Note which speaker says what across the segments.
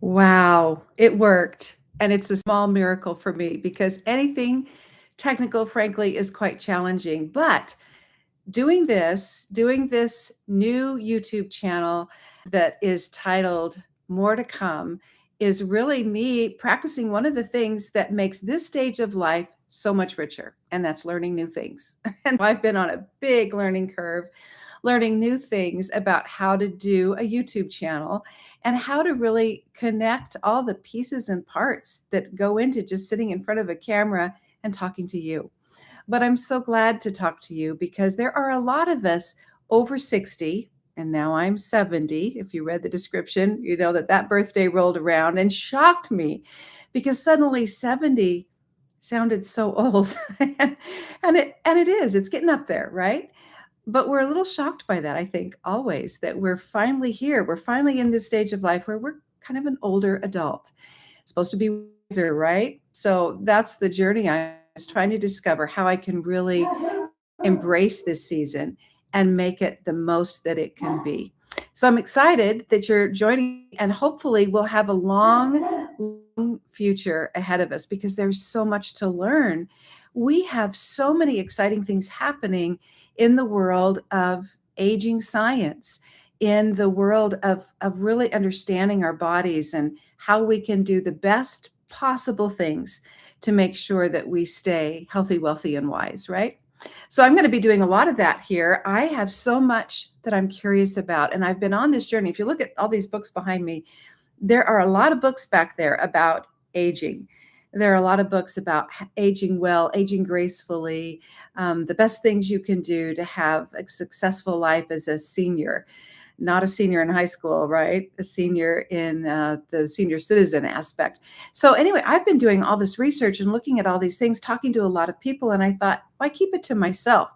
Speaker 1: Wow, it worked. And it's a small miracle for me because anything technical, frankly, is quite challenging. But doing this new YouTube channel that is titled More to Come is really me practicing one of the things that makes this stage of life so much richer, and that's learning new things. And I've been on a big learning curve, learning new things about how to do a YouTube channel and how to really connect all the pieces and parts that go into just sitting in front of a camera and talking to you. But I'm so glad to talk to you because there are a lot of us over 60, and now I'm 70. If you read the description, you know that that birthday rolled around and shocked me because suddenly 70 sounded so old. And it is. It's getting up there, right? But we're a little shocked by that, I think, always, that we're finally here. We're finally in this stage of life where we're kind of an older adult. Supposed to be wiser, right? So that's the journey I was trying to discover how I can really embrace this season and make it the most that it can be. So I'm excited that you're joining, and hopefully we'll have a long future ahead of us because there's so much to learn. We have so many exciting things happening in the world of aging science, in the world of really understanding our bodies and how we can do the best possible things to make sure that we stay healthy, wealthy, and wise, right? So I'm going to be doing a lot of that here. I have so much that I'm curious about, and I've been on this journey. If you look at all these books behind me, there are a lot of books back there about aging. There are a lot of books about aging well, aging gracefully, the best things you can do to have a successful life as a senior, not a senior in high school, right? A senior in the senior citizen aspect. So, anyway, I've been doing all this research and looking at all these things, talking to a lot of people, and I thought, why keep it to myself?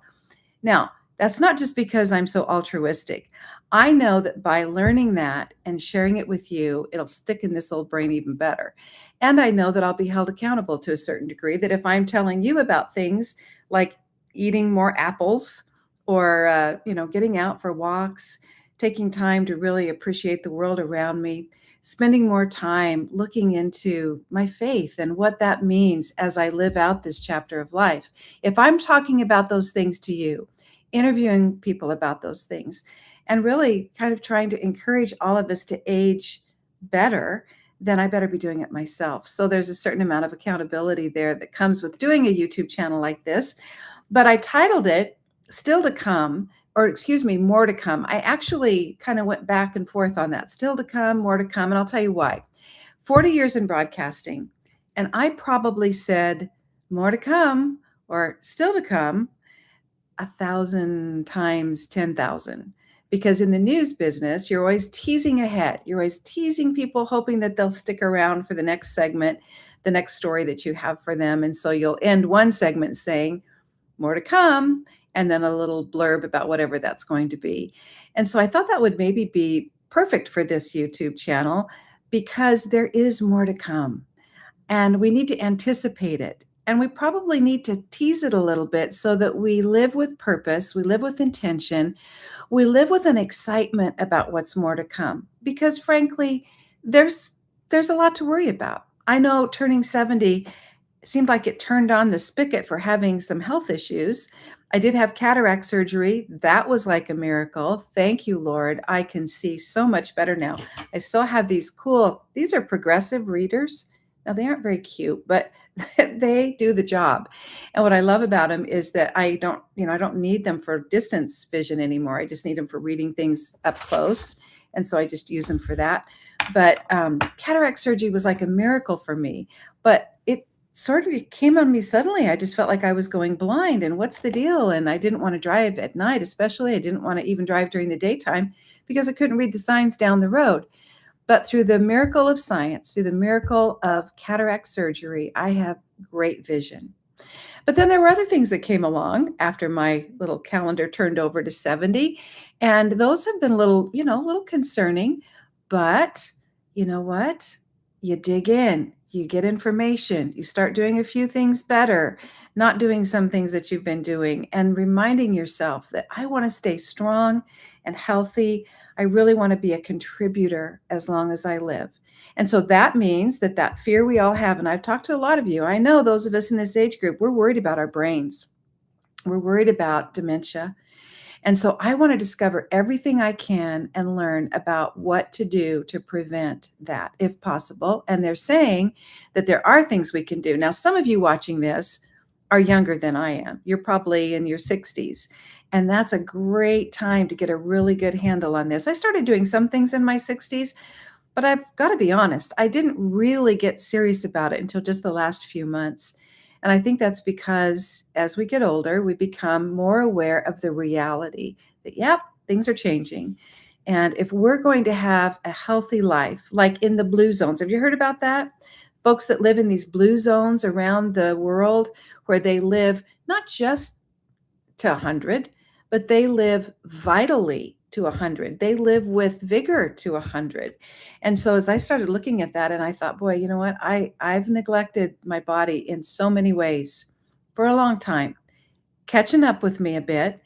Speaker 1: Now, that's not just because I'm so altruistic. I know that by learning that and sharing it with you, it'll stick in this old brain even better. And I know that I'll be held accountable to a certain degree, that if I'm telling you about things like eating more apples or, getting out for walks, taking time to really appreciate the world around me, spending more time looking into my faith and what that means as I live out this chapter of life. If I'm talking about those things to you, interviewing people about those things, and really kind of trying to encourage all of us to age better, then I better be doing it myself. So there's a certain amount of accountability there that comes with doing a YouTube channel like this. But I titled it Still to Come, or excuse me, More to Come. I actually kind of went back and forth on that. Still to come, more to come. And I'll tell you why. 40 years in broadcasting, and I probably said more to come or still to come 1,000 times 10,000. Because in the news business, you're always teasing ahead. You're always teasing people, hoping that they'll stick around for the next segment, the next story that you have for them. And so you'll end one segment saying, more to come, and then a little blurb about whatever that's going to be. And so I thought that would maybe be perfect for this YouTube channel because there is more to come and we need to anticipate it. And we probably need to tease it a little bit so that we live with purpose, we live with intention, we live with an excitement about what's more to come. Because frankly, there's a lot to worry about. I know turning 70 seemed like it turned on the spigot for having some health issues. I did have cataract surgery. That was like a miracle. Thank you, Lord. I can see so much better now. I still have these are progressive readers. Now, they aren't very cute, but they do the job. And what I love about them is that I don't need them for distance vision anymore. I just need them for reading things up close. And so I just use them for that. But cataract surgery was like a miracle for me. But it sort of came on me suddenly. I just felt like I was going blind. And what's the deal? And I didn't want to drive at night, especially. I didn't want to even drive during the daytime because I couldn't read the signs down the road. But through the miracle of science, through the miracle of cataract surgery, I have great vision. But then there were other things that came along after my little calendar turned over to 70. And those have been a little concerning. But you know what? You dig in, you get information, you start doing a few things better, not doing some things that you've been doing, and reminding yourself that I want to stay strong and healthy. I really want to be a contributor as long as I live. And so that means that fear we all have, and I've talked to a lot of you, I know those of us in this age group, we're worried about our brains. We're worried about dementia. And so I want to discover everything I can and learn about what to do to prevent that if possible. And they're saying that there are things we can do. Now, some of you watching this are younger than I am. You're probably in your 60s. And that's a great time to get a really good handle on this. I started doing some things in my 60s, but I've got to be honest, I didn't really get serious about it until just the last few months. And I think that's because as we get older, we become more aware of the reality that, yep, things are changing. And if we're going to have a healthy life, like in the blue zones, have you heard about that? Folks that live in these blue zones around the world where they live not just to 100, but they live vitally to 100. They live with vigor to 100. And so as I started looking at that, and I thought, boy, you know what? I've neglected my body in so many ways for a long time, catching up with me a bit.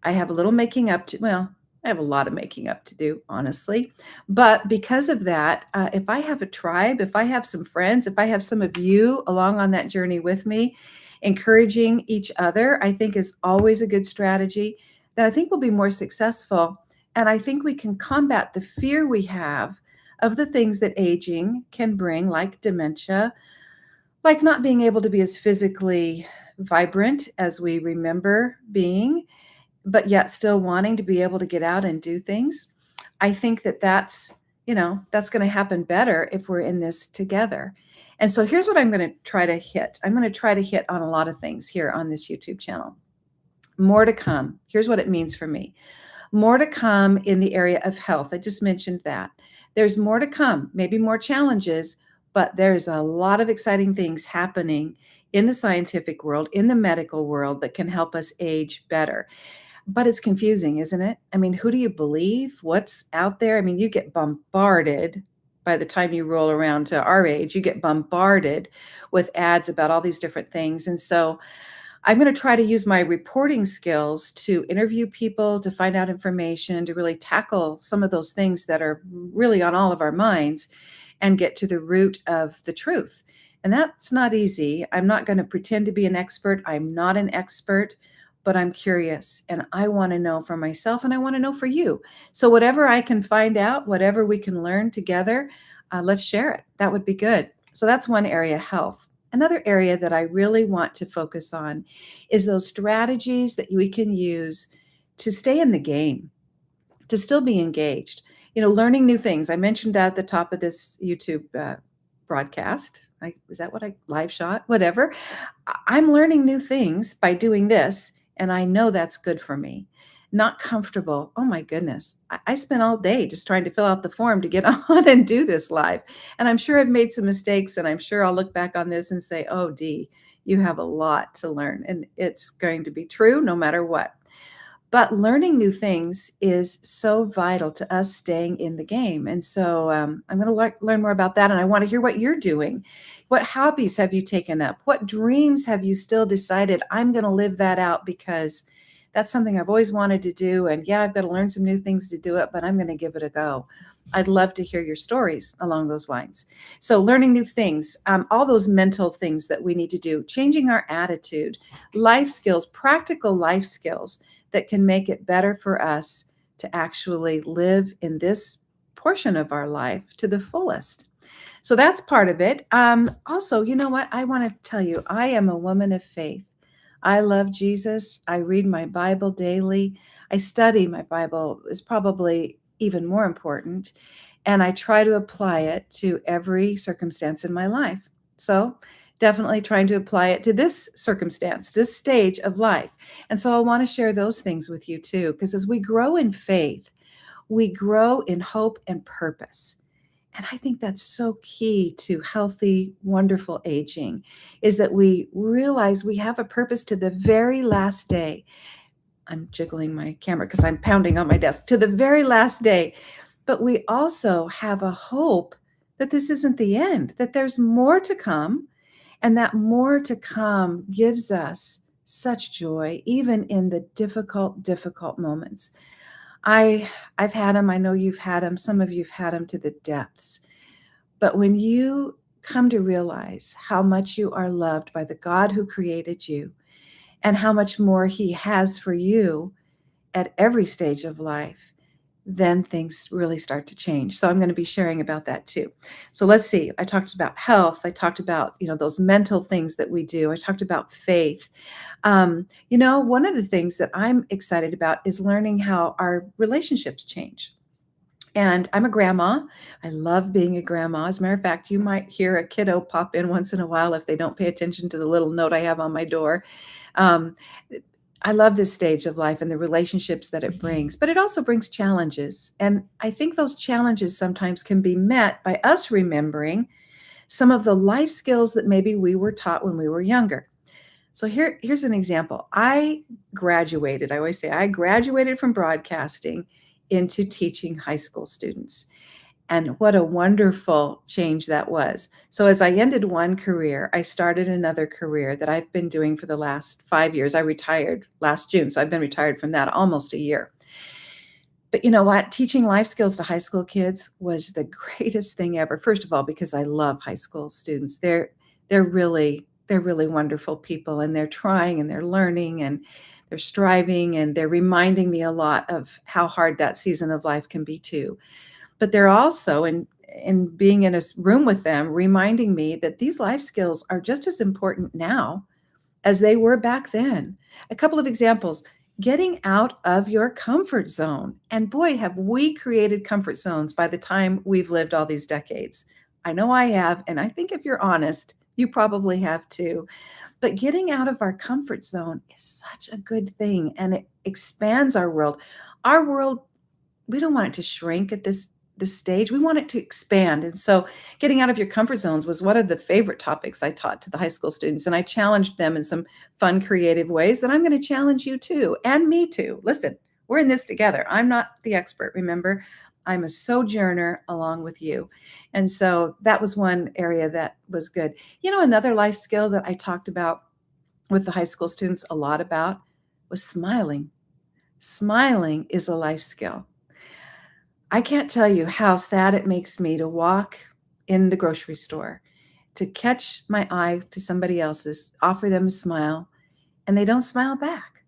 Speaker 1: I have a little making up to, well, I have a lot of making up to do, honestly. But because of that, if I have a tribe, if I have some friends, if I have some of you along on that journey with me, encouraging each other, I think is always a good strategy. Then I think we'll be more successful. And I think we can combat the fear we have of the things that aging can bring, like dementia, like not being able to be as physically vibrant as we remember being, but yet still wanting to be able to get out and do things. I think that's going to happen better if we're in this together. And so here's what I'm going to try to hit. I'm going to try to hit on a lot of things here on this YouTube channel. More to come. Here's what it means for me. More to come in the area of health. I just mentioned that. There's more to come, maybe more challenges, but there's a lot of exciting things happening in the scientific world, in the medical world that can help us age better. But it's confusing, isn't it? I mean, who do you believe? What's out there? I mean, you get bombarded by the time you roll around to our age, you get bombarded with ads about all these different things. And so I'm going to try to use my reporting skills to interview people, to find out information, to really tackle some of those things that are really on all of our minds and get to the root of the truth. And that's not easy. I'm not going to pretend to be an expert. I'm not an expert, but I'm curious and I want to know for myself and I want to know for you. So whatever I can find out, whatever we can learn together, let's share it. That would be good. So that's one area, health. Another area that I really want to focus on is those strategies that we can use to stay in the game, to still be engaged. Learning new things. I mentioned that at the top of this YouTube broadcast. Is that what I live shot? Whatever. I'm learning new things by doing this, and I know that's good for me. Not comfortable. Oh my goodness. I spent all day just trying to fill out the form to get on and do this live. And I'm sure I've made some mistakes, and I'm sure I'll look back on this and say, oh, Dee, you have a lot to learn. And it's going to be true no matter what. But learning new things is so vital to us staying in the game. And so I'm going to learn more about that. And I want to hear what you're doing. What hobbies have you taken up? What dreams have you still decided I'm going to live that out because that's something I've always wanted to do. And yeah, I've got to learn some new things to do it, but I'm going to give it a go. I'd love to hear your stories along those lines. So learning new things, all those mental things that we need to do, changing our attitude, life skills, practical life skills that can make it better for us to actually live in this portion of our life to the fullest. So that's part of it. Also, you know what? I want to tell you, I am a woman of faith. I love Jesus. I read my Bible daily. I study my Bible is probably even more important. And I try to apply it to every circumstance in my life. So definitely trying to apply it to this circumstance, this stage of life. And so I want to share those things with you too, because as we grow in faith, we grow in hope and purpose. And I think that's so key to healthy, wonderful aging, is that we realize we have a purpose to the very last day. I'm jiggling my camera because I'm pounding on my desk, to the very last day. But we also have a hope that this isn't the end, that there's more to come. And that more to come gives us such joy, even in the difficult moments. I I've had them. I know you've had them. Some of you've had them to the depths. But when you come to realize how much you are loved by the God who created you and how much more he has for you at every stage of life, then things really start to change. So I'm going to be sharing about that too. So let's see. I talked about health. I talked about, those mental things that we do. I talked about faith. One of the things that I'm excited about is learning how our relationships change. And I'm a grandma. I love being a grandma. As a matter of fact, you might hear a kiddo pop in once in a while if they don't pay attention to the little note I have on my door. Um, I love this stage of life and the relationships that it brings, but it also brings challenges. And I think those challenges sometimes can be met by us remembering some of the life skills that maybe we were taught when we were younger. So here's an example. I always say I graduated from broadcasting into teaching high school students. And what a wonderful change that was. So as I ended one career, I started another career that I've been doing for the last 5 years. I retired last June, so I've been retired from that almost a year. But you know what? Teaching life skills to high school kids was the greatest thing ever. First of all, because I love high school students. They're really wonderful people, and they're trying and they're learning and they're striving, and they're reminding me a lot of how hard that season of life can be too. But they're also in being in a room with them, reminding me that these life skills are just as important now as they were back then. A couple of examples: getting out of your comfort zone. And boy, have we created comfort zones by the time we've lived all these decades. I know I have, and I think if you're honest, you probably have too. But getting out of our comfort zone is such a good thing, and it expands our world. Our world, we don't want it to shrink at this stage. We want it to expand. And so getting out of your comfort zones was one of the favorite topics I taught to the high school students. And I challenged them in some fun, creative ways that I'm going to challenge you too, and me too. Listen, we're in this together. I'm not the expert, remember. I'm a sojourner along with you. And so that was one area that was good. Another life skill that I talked about with the high school students a lot about was smiling. Smiling is a life skill. I can't tell you how sad it makes me to walk in the grocery store, to catch my eye to somebody else's, offer them a smile, and they don't smile back.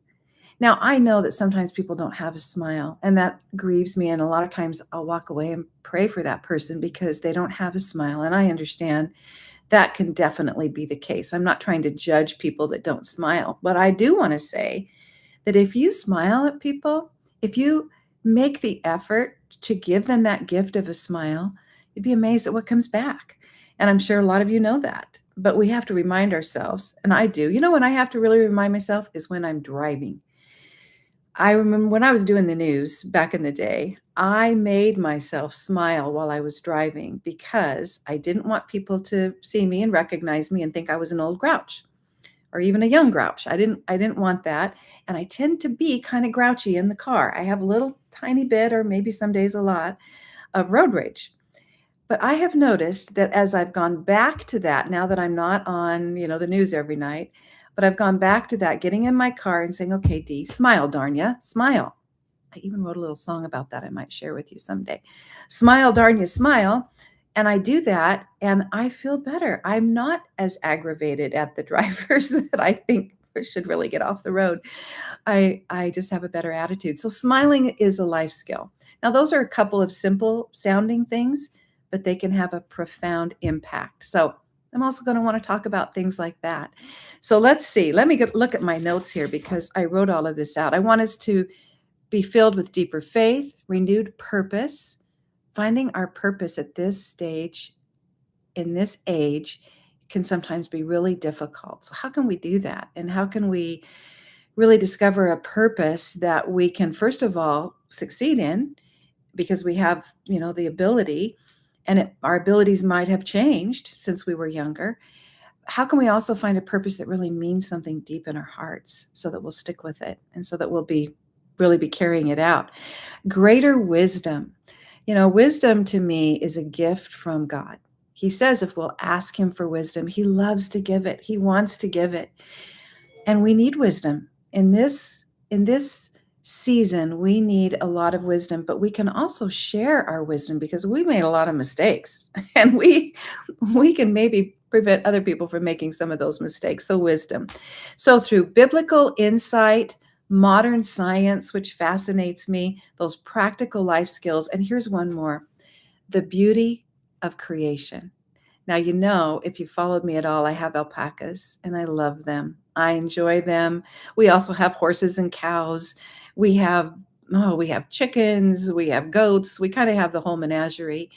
Speaker 1: Now, I know that sometimes people don't have a smile, and that grieves me. And a lot of times I'll walk away and pray for that person because they don't have a smile. And I understand that can definitely be the case. I'm not trying to judge people that don't smile, but I do want to say that if you smile at people, if you make the effort to give them that gift of a smile, you'd be amazed at what comes back. And I'm sure a lot of you know that, but we have to remind ourselves, and I do. When I have to really remind myself is when I'm driving. I remember when I was doing the news back in the day, I made myself smile while I was driving because I didn't want people to see me and recognize me and think I was an old grouch or even a young grouch. I didn't want that. And I tend to be kind of grouchy in the car. I have a little tiny bit, or maybe some days a lot, of road rage. But I have noticed that as I've gone back to that, now that I'm not on, the news every night, but I've gone back to that, getting in my car and saying, okay, Dee, smile, darn ya, smile. I even wrote a little song about that I might share with you someday. Smile, darn ya, smile. And I do that and I feel better. I'm not as aggravated at the drivers that I think should really get off the road. I just have a better attitude. So smiling is a life skill. Now, those are a couple of simple sounding things, but they can have a profound impact. So I'm also going to want to talk about things like that. So let's see. Let me look at my notes here because I wrote all of this out. I want us to be filled with deeper faith, renewed purpose. Finding our purpose at this stage, in this age, can sometimes be really difficult. So how can we do that? And how can we really discover a purpose that we can, first of all, succeed in because we have, the ability, and our abilities might have changed since we were younger. How can we also find a purpose that really means something deep in our hearts so that we'll stick with it and so that we'll really be carrying it out? Greater wisdom. Wisdom to me is a gift from God. He says if we'll ask him for wisdom, he loves to give it. He wants to give it. And we need wisdom in this season, we need a lot of wisdom, but we can also share our wisdom because we made a lot of mistakes and we can maybe prevent other people from making some of those mistakes. So wisdom. So through biblical insight, modern science, which fascinates me, those practical life skills, and here's one more, the beauty of creation. Now, if you followed me at all, I have alpacas and I love them. I enjoy them. We also have horses and cows. We have we have chickens, we have goats. We kind of have the whole menagerie.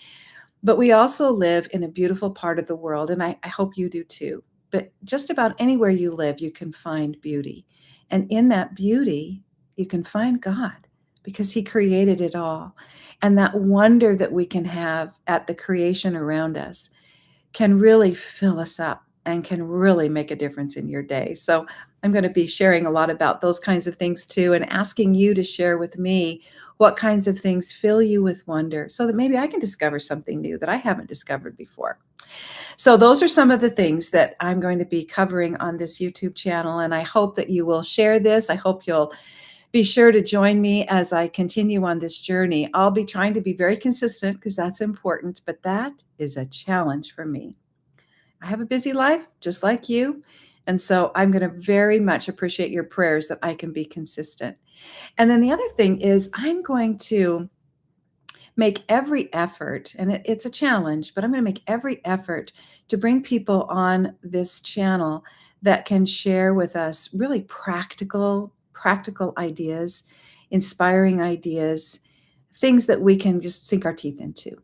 Speaker 1: But we also live in a beautiful part of the world, and I hope you do too. But just about anywhere you live, you can find beauty. And in that beauty, you can find God because He created it all. And that wonder that we can have at the creation around us can really fill us up and can really make a difference in your day. So I'm going to be sharing a lot about those kinds of things too, and asking you to share with me what kinds of things fill you with wonder so that maybe I can discover something new that I haven't discovered before. So those are some of the things that I'm going to be covering on this YouTube channel, and I hope that you will share this. I hope you'll be sure to join me as I continue on this journey. I'll be trying to be very consistent because that's important, but that is a challenge for me. I have a busy life just like you. And so I'm going to very much appreciate your prayers that I can be consistent. And then the other thing is, I'm going to make every effort, and it's a challenge, but I'm going to make every effort to bring people on this channel that can share with us really practical ideas, inspiring ideas, things that we can just sink our teeth into.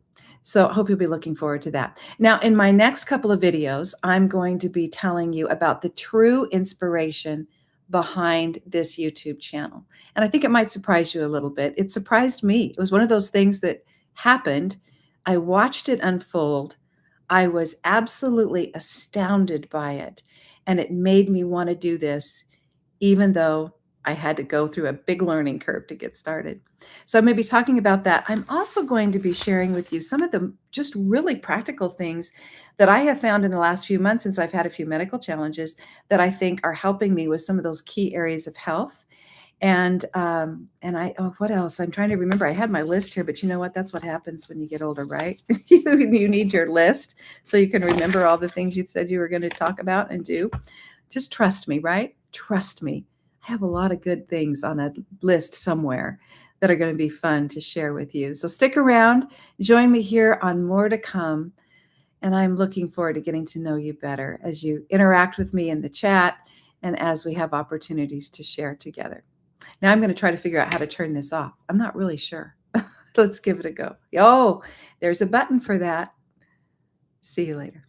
Speaker 1: So I hope you'll be looking forward to that. Now, in my next couple of videos, I'm going to be telling you about the true inspiration behind this YouTube channel. And I think it might surprise you a little bit. It surprised me. It was one of those things that happened. I watched it unfold. I was absolutely astounded by it. And it made me want to do this, even though I had to go through a big learning curve to get started. So I'm going to be talking about that. I'm also going to be sharing with you some of the just really practical things that I have found in the last few months since I've had a few medical challenges that I think are helping me with some of those key areas of health. What else? I'm trying to remember. I had my list here, but you know what? That's what happens when you get older, right? You need your list so you can remember all the things you said you were going to talk about and do. Just trust me, right? Trust me. I have a lot of good things on a list somewhere that are going to be fun to share with you. So stick around, join me here on More to Come. And I'm looking forward to getting to know you better as you interact with me in the chat and as we have opportunities to share together. Now I'm going to try to figure out how to turn this off. I'm not really sure. Let's give it a go. Oh, there's a button for that. See you later.